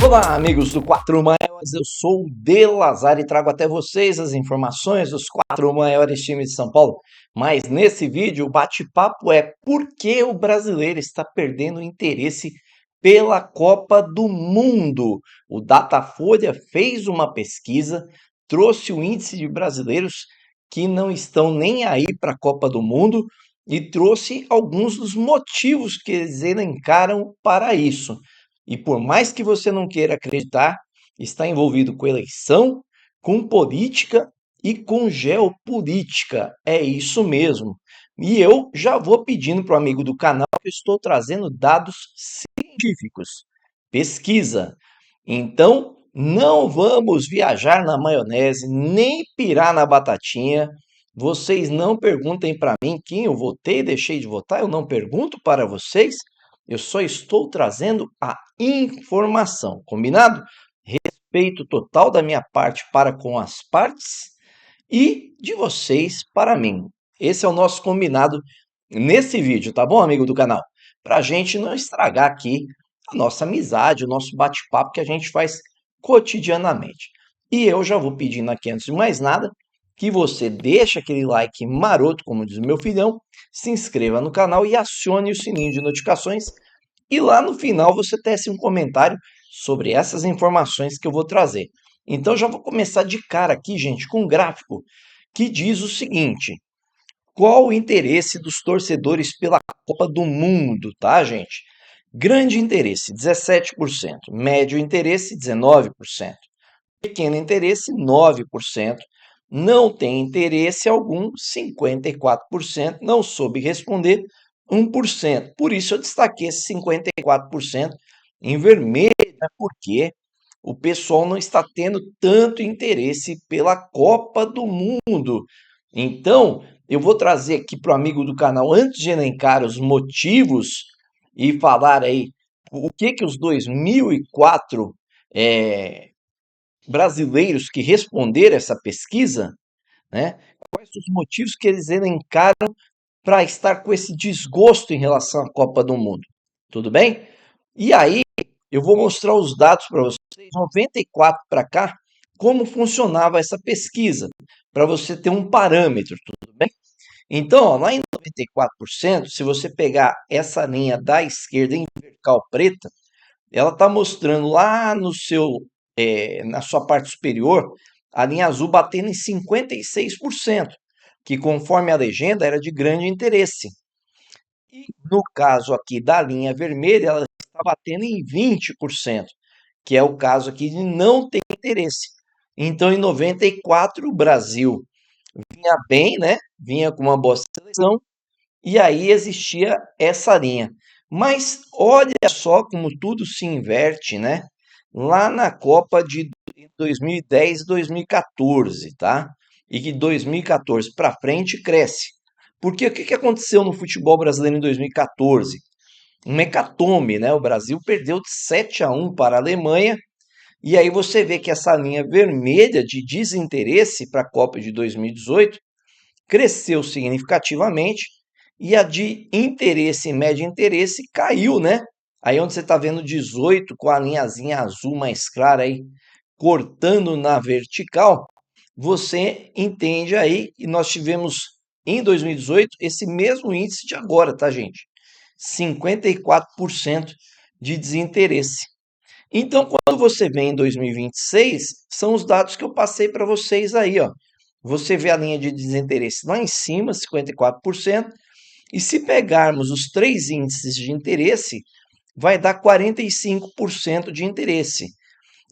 Olá, amigos do Quatro Maiores, eu sou o De Lazar e trago até vocês as informações dos quatro maiores times de São Paulo. Mas nesse vídeo o bate-papo é por que o brasileiro está perdendo interesse pela Copa do Mundo. O Datafolha fez uma pesquisa, trouxe o índice de brasileiros que não estão nem aí para a Copa do Mundo e trouxe alguns dos motivos que eles elencaram para isso. E por mais que você não queira acreditar, está envolvido com eleição, com política e com geopolítica. É isso mesmo. E eu já vou pedindo para o amigo do canal que eu estou trazendo dados científicos, pesquisa. Então, não vamos viajar na maionese, nem pirar na batatinha. Vocês não perguntem para mim quem eu votei, deixei de votar, eu não pergunto para vocês. Eu só estou trazendo a informação, combinado? Respeito total da minha parte para com as partes e de vocês para mim. Esse é o nosso combinado nesse vídeo, tá bom, amigo do canal? Para a gente não estragar aqui a nossa amizade, o nosso bate-papo que a gente faz cotidianamente. E eu já vou pedindo aqui, antes de mais nada, que você deixe aquele like maroto, como diz o meu filhão, se inscreva no canal e acione o sininho de notificações. E lá no final você tece um comentário sobre essas informações que eu vou trazer. Então já vou começar de cara aqui, gente, com um gráfico que diz o seguinte: qual o interesse dos torcedores pela Copa do Mundo, tá, gente? Grande interesse, 17%. Médio interesse, 19%. Pequeno interesse, 9%. Não tem interesse algum, 54%. Não soube responder, 1%. Por isso eu destaquei esse 54% em vermelho, né? Porque o pessoal não está tendo tanto interesse pela Copa do Mundo. Então, eu vou trazer aqui para o amigo do canal, antes de elencar os motivos e falar aí o que os 2004 brasileiros que responderam essa pesquisa, né, quais os motivos que eles elencaram para estar com esse desgosto em relação à Copa do Mundo. Tudo bem? E aí, eu vou mostrar os dados para vocês, 94 para cá, como funcionava essa pesquisa, para você ter um parâmetro, tudo bem? Então, ó, lá em 94%, se você pegar essa linha da esquerda em vertical preta, ela está mostrando lá no seu, na sua parte superior, a linha azul batendo em 56%, que conforme a legenda era de grande interesse. E no caso aqui da linha vermelha, ela está batendo em 20%, que é o caso aqui de não ter interesse. Então, em 94, o Brasil vinha bem, né? Vinha com uma boa seleção, e aí existia essa linha. Mas olha só como tudo se inverte, né? Lá na Copa de 2010 e 2014, tá? E que 2014 para frente cresce. Porque o que aconteceu no futebol brasileiro em 2014? Um hecatombe, né? O Brasil perdeu de 7-1 para a Alemanha. E aí você vê que essa linha vermelha de desinteresse para a Copa de 2018 cresceu significativamente e a de interesse e médio interesse caiu, né? Aí onde você está vendo 18 com a linhazinha azul mais clara aí, cortando na vertical, você entende aí que nós tivemos em 2018 esse mesmo índice de agora, tá, gente? 54% de desinteresse. Então, quando você vem em 2026, são os dados que eu passei para vocês aí, ó. Você vê a linha de desinteresse lá em cima, 54%, e se pegarmos os três índices de interesse, vai dar 45% de interesse.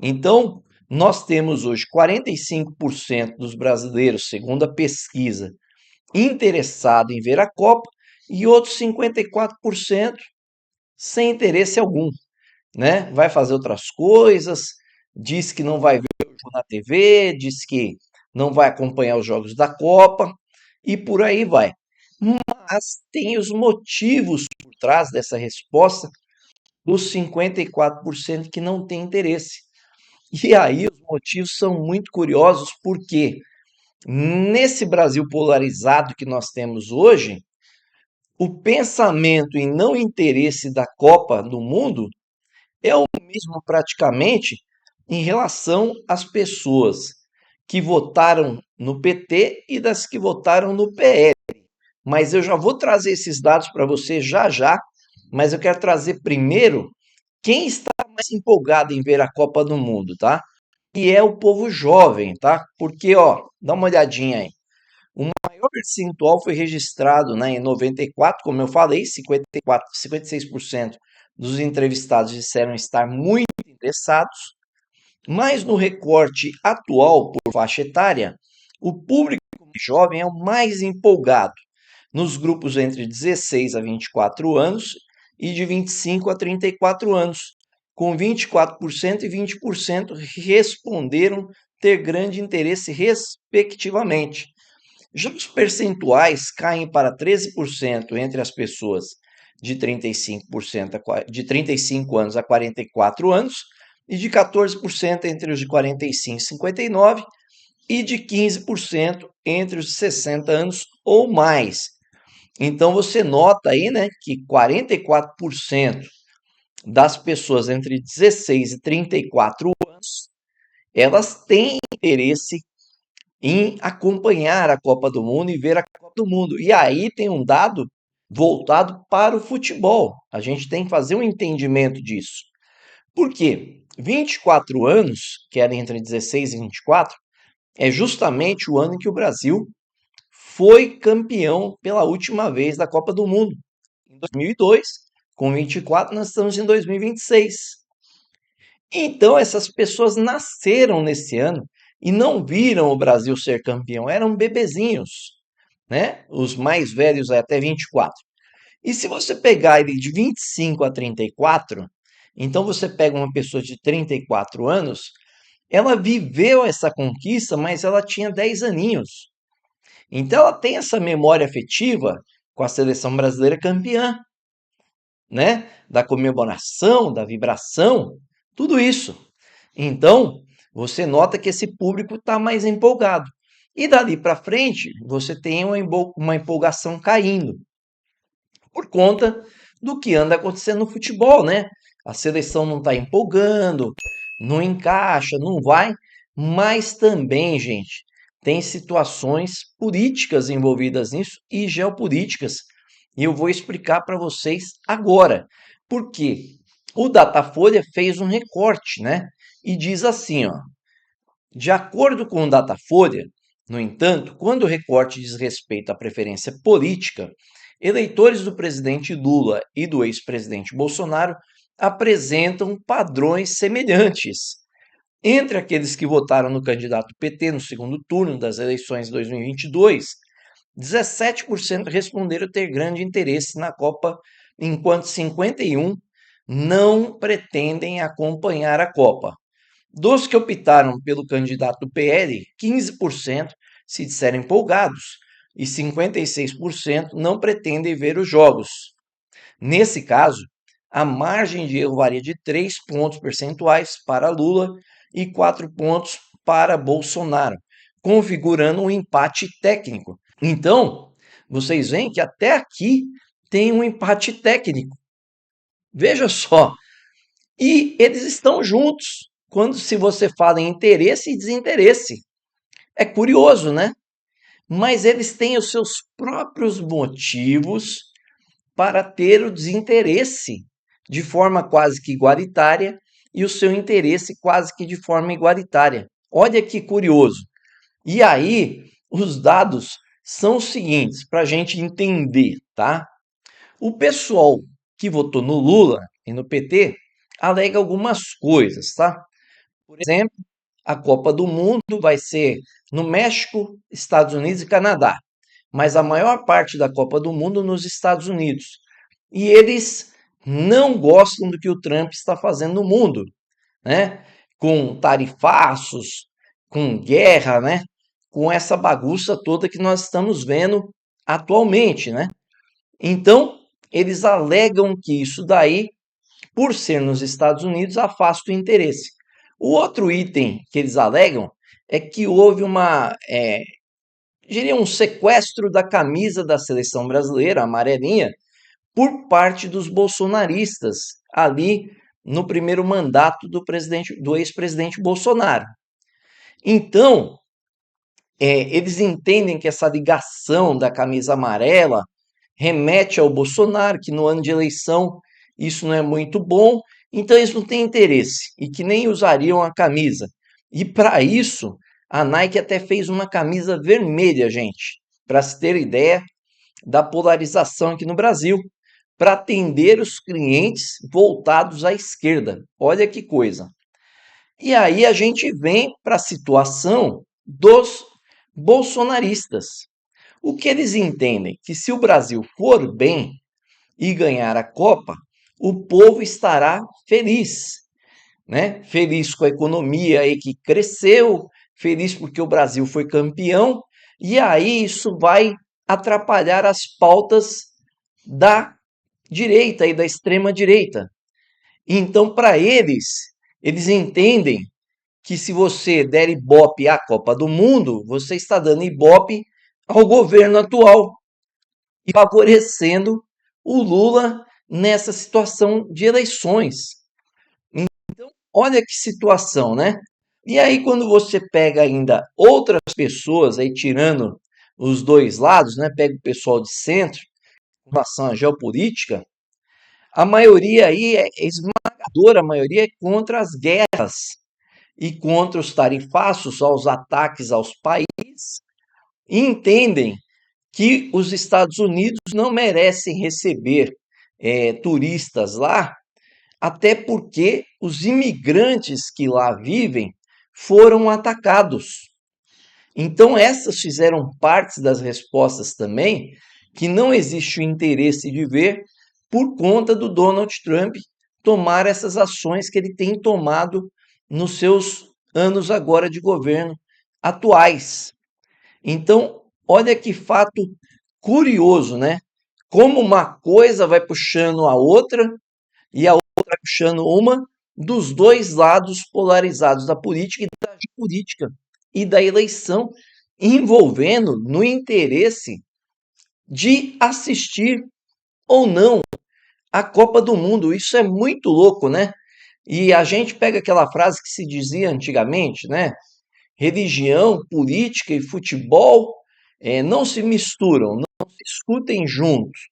Então, nós temos hoje 45% dos brasileiros, segundo a pesquisa, interessado em ver a Copa e outros 54% sem interesse algum, né? Vai fazer outras coisas, diz que não vai ver o jogo na TV, diz que não vai acompanhar os jogos da Copa e por aí vai. Mas tem os motivos por trás dessa resposta dos 54% que não tem interesse. E aí os motivos são muito curiosos porque nesse Brasil polarizado que nós temos hoje, o pensamento em não interesse da Copa do Mundo é o mesmo praticamente em relação às pessoas que votaram no PT e das que votaram no PL. Mas eu já vou trazer esses dados para você já já, mas eu quero trazer primeiro quem está mais empolgado em ver a Copa do Mundo, tá? E é o povo jovem, tá? Porque, ó, dá uma olhadinha aí. O maior percentual foi registrado, né, em 94, como eu falei, 56% dos entrevistados disseram estar muito interessados, mas no recorte atual por faixa etária, o público jovem é o mais empolgado, nos grupos entre 16 a 24 anos e de 25 a 34 anos, com 24% e 20% responderam ter grande interesse, respectivamente. Já os percentuais caem para 13% entre as pessoas de 35 anos a 44 anos e de 14% entre os de 45 e 59 e de 15% entre os de 60 anos ou mais. Então você nota aí, né, que 44% das pessoas entre 16 e 34 anos, elas têm interesse em acompanhar a Copa do Mundo e ver a Copa do Mundo. E aí tem um dado voltado para o futebol. A gente tem que fazer um entendimento disso. Por quê? 24 anos, que era entre 16 e 24, é justamente o ano em que o Brasil foi campeão pela última vez da Copa do Mundo. Em 2002, com 24, nós estamos em 2026. Então, essas pessoas nasceram nesse ano e não viram o Brasil ser campeão, eram bebezinhos, né? Os mais velhos até 24. E se você pegar ele de 25 a 34, então você pega uma pessoa de 34 anos, ela viveu essa conquista, mas ela tinha 10 aninhos. Então ela tem essa memória afetiva com a seleção brasileira campeã, né? Da comemoração, da vibração, tudo isso. Então, você nota que esse público está mais empolgado. E dali para frente, você tem uma empolgação caindo, por conta do que anda acontecendo no futebol, né? A seleção não está empolgando, não encaixa, não vai, mas também, gente, tem situações políticas envolvidas nisso e geopolíticas. E eu vou explicar para vocês agora. Por quê? O Datafolha fez um recorte, né? E diz assim, ó, de acordo com o Datafolha, no entanto, quando o recorte diz respeito à preferência política, eleitores do presidente Lula e do ex-presidente Bolsonaro apresentam padrões semelhantes. Entre aqueles que votaram no candidato PT no segundo turno das eleições de 2022, 17% responderam ter grande interesse na Copa, enquanto 51% não pretendem acompanhar a Copa. Dos que optaram pelo candidato do PL, 15% se disseram empolgados e 56% não pretendem ver os jogos. Nesse caso, a margem de erro varia de 3 pontos percentuais para Lula e 4 pontos para Bolsonaro, configurando um empate técnico. Então, vocês veem que até aqui tem um empate técnico. Veja só, e eles estão juntos quando se você fala em interesse e desinteresse. É curioso, né? Mas eles têm os seus próprios motivos para ter o desinteresse de forma quase que igualitária e o seu interesse quase que de forma igualitária. Olha que curioso. E aí, os dados são os seguintes, para a gente entender, tá? O pessoal que votou no Lula e no PT alega algumas coisas, tá? Por exemplo, a Copa do Mundo vai ser no México, Estados Unidos e Canadá, mas a maior parte da Copa do Mundo nos Estados Unidos. E eles não gostam do que o Trump está fazendo no mundo, né? Com tarifaços, com guerra, né? Com essa bagunça toda que nós estamos vendo atualmente, né? Então, eles alegam que isso daí, por ser nos Estados Unidos, afasta o interesse. O outro item que eles alegam é que houve diria um sequestro da camisa da seleção brasileira, a amarelinha, por parte dos bolsonaristas ali no primeiro mandato do ex-presidente Bolsonaro. Então, eles entendem que essa ligação da camisa amarela remete ao Bolsonaro, que no ano de eleição isso não é muito bom, então eles não têm interesse e que nem usariam a camisa. E para isso, a Nike até fez uma camisa vermelha, gente, para se ter ideia da polarização aqui no Brasil, para atender os clientes voltados à esquerda. Olha que coisa. E aí a gente vem para a situação dos bolsonaristas. O que eles entendem? Que se o Brasil for bem e ganhar a Copa, o povo estará feliz, né? Feliz com a economia aí que cresceu, feliz porque o Brasil foi campeão, e aí isso vai atrapalhar as pautas da direita e da extrema direita. Então, para eles entendem que se você der ibope à Copa do Mundo, você está dando ibope ao governo atual e favorecendo o Lula nessa situação de eleições. Então, olha que situação, né? E aí, quando você pega ainda outras pessoas, aí tirando os dois lados, né? Pega o pessoal de centro, com relação à geopolítica, a maioria aí é esmagadora, a maioria é contra as guerras e contra os tarifaços, aos ataques aos países, e entendem que os Estados Unidos não merecem receber turistas lá, até porque os imigrantes que lá vivem foram atacados. Então, essas fizeram parte das respostas também, que não existe o interesse de ver por conta do Donald Trump tomar essas ações que ele tem tomado nos seus anos agora de governo atuais. Então, olha que fato curioso, né? Como uma coisa vai puxando a outra e a outra vai puxando uma dos dois lados polarizados da política e da eleição, envolvendo no interesse de assistir ou não a Copa do Mundo. Isso é muito louco, né? E a gente pega aquela frase que se dizia antigamente, né? Religião, política e futebol não se misturam, não se discutem juntos.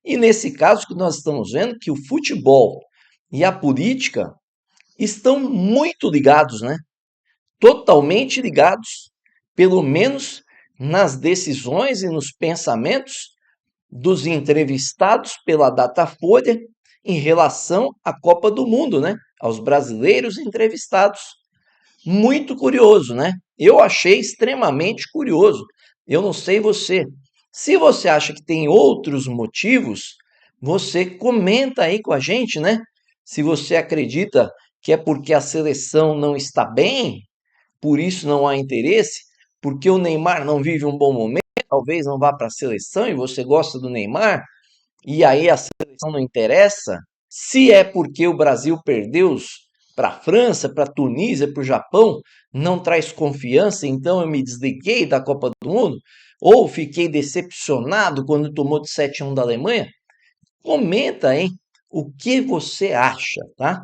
E nesse caso que nós estamos vendo que o futebol e a política estão muito ligados, né? Totalmente ligados, pelo menos nas decisões e nos pensamentos dos entrevistados pela Datafolha em relação à Copa do Mundo, né? Aos brasileiros entrevistados. Muito curioso, né? Eu achei extremamente curioso. Eu não sei você. Se você acha que tem outros motivos, você comenta aí com a gente, né? Se você acredita que é porque a seleção não está bem, por isso não há interesse, porque o Neymar não vive um bom momento, talvez não vá para a seleção e você gosta do Neymar, e aí a seleção não interessa. Se é porque o Brasil perdeu para a França, para a Tunísia, para o Japão, não traz confiança, então eu me desliguei da Copa do Mundo, ou fiquei decepcionado quando tomou de 7-1 da Alemanha, comenta aí o que você acha, tá?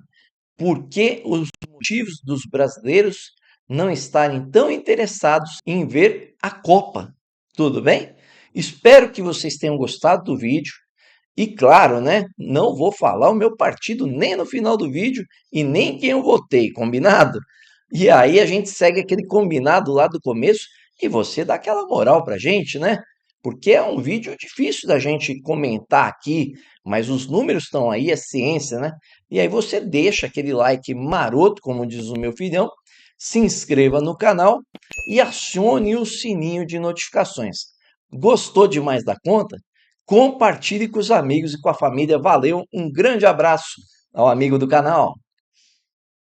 Por que os motivos dos brasileiros não estarem tão interessados em ver a Copa? Tudo bem? Espero que vocês tenham gostado do vídeo. E claro, né? Não vou falar o meu partido nem no final do vídeo e nem quem eu votei, combinado? E aí a gente segue aquele combinado lá do começo e você dá aquela moral pra gente, né? Porque é um vídeo difícil da gente comentar aqui, mas os números estão aí, é ciência, né? E aí você deixa aquele like maroto, como diz o meu filhão, se inscreva no canal e acione o sininho de notificações. Gostou demais da conta? Compartilhe com os amigos e com a família. Valeu, um grande abraço ao amigo do canal.